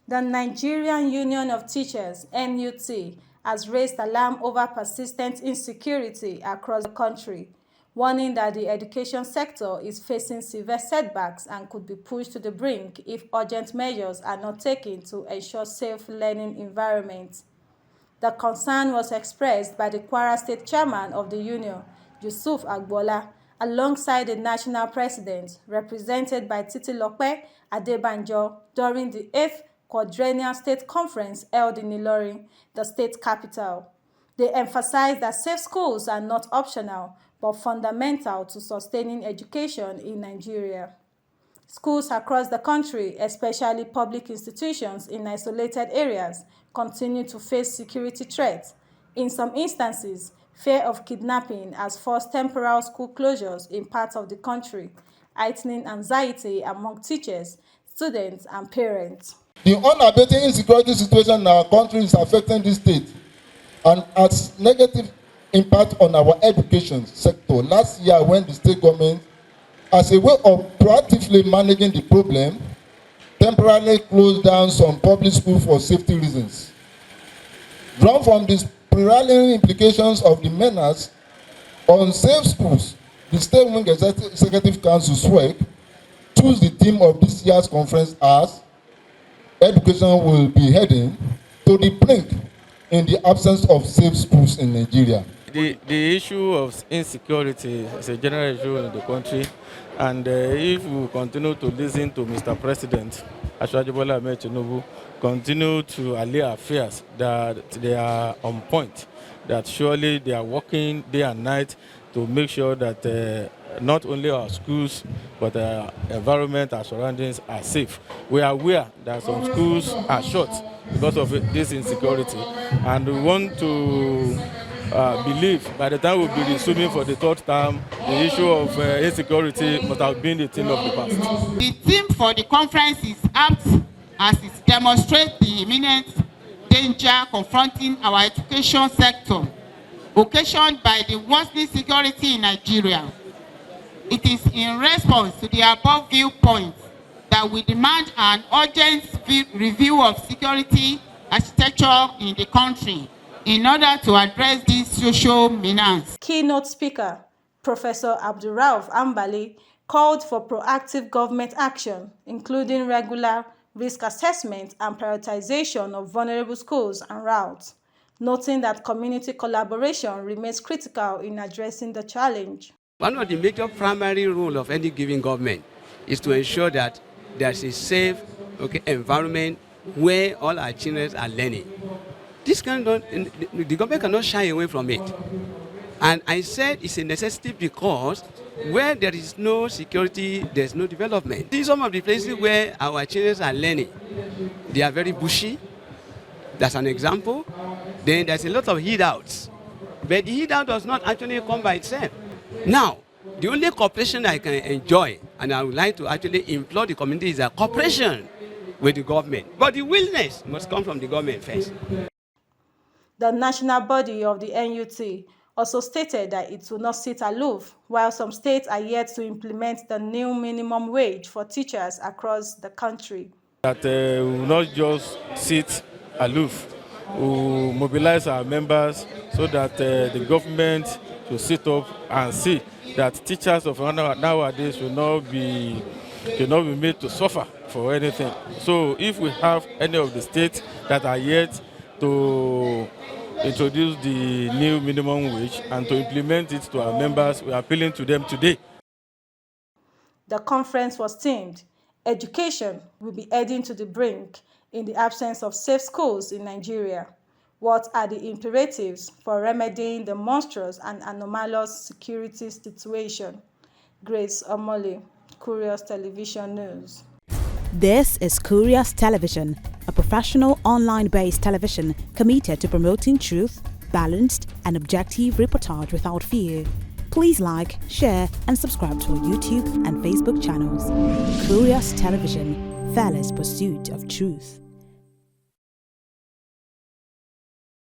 The Nigerian Union of Teachers, NUT, has raised alarm over persistent insecurity across the country, warning that the education sector is facing severe setbacks and could be pushed to the brink if urgent measures are not taken to ensure safe learning environments. The concern was expressed by the Kwara State Chairman of the Union, Yusuf Agboola, alongside the National President, represented by Titilope Adebanjo, during the 8th Quadrennial State Conference held in Ilorin, the state capital. They emphasized that safe schools are not optional, but fundamental to sustaining education in Nigeria. Schools across the country, especially public institutions in isolated areas, continue to face security threats. In some instances, fear of kidnapping has forced temporary school closures in parts of the country, heightening anxiety among teachers, students, and parents. The unabating insecurity situation in our country is affecting this state and has negative impact on our education sector. Last year, when the state government, as a way of proactively managing the problem, temporarily closed down some public schools for safety reasons. Drawn from the prevailing implications of the menace on safe schools, the State Wing Executive Council (SWEC) chose the theme of this year's conference as "Education will be heading to the brink in the absence of safe schools in Nigeria." The issue of insecurity is a general issue in the country, and if we continue to listen to Mr. President, Bola Ahmed Tinubu, continue to allay our fears that they are on point, that surely they are working day and night to make sure that not only our schools but our environment, our surroundings are safe. We are aware that some schools are shut because of this insecurity, and we want to believe by the time we'll be resuming for the third term, the issue of insecurity must have been the theme of the past. The theme for the conference is apt as it demonstrates the imminent danger confronting our education sector, occasioned by the worsening security in Nigeria. It is in response to the above viewpoints that we demand an urgent review of security architecture in the country in order to address these social menace. Keynote speaker, Professor Abdulrauf Ambali, called for proactive government action, including regular risk assessment and prioritization of vulnerable schools and routes, noting that community collaboration remains critical in addressing the challenge. One of the major primary roles of any given government is to ensure that there's a safe environment where all our children are learning. This the government cannot shy away from it. And I said it's a necessity because where there is no security, there's no development. See some of the places where our children are learning, they are very bushy. That's an example. Then there's a lot of heat-outs. But the heat-out does not actually come by itself. Now, the only cooperation I can enjoy, and I would like to actually implore the community, is a cooperation with the government. But the willingness must come from the government first. The national body of the NUT also stated that it will not sit aloof while some states are yet to implement the new minimum wage for teachers across the country. That we will not just sit aloof, we will mobilize our members so that the government will sit up and see that teachers of nowadays should not be made to suffer for anything. So if we have any of the states that are yet to introduce the new minimum wage and to implement it to our members, we are appealing to them today. The conference was themed, "Education will be heading to the brink in the absence of safe schools in Nigeria. What are the imperatives for remedying the monstrous and anomalous security situation?" Grace Omole, Curious Television News. This is Curious Television, a professional online-based television committed to promoting truth, balanced and objective reportage without fear. Please like, share and subscribe to our YouTube and Facebook channels. Curious Television, fearless pursuit of truth.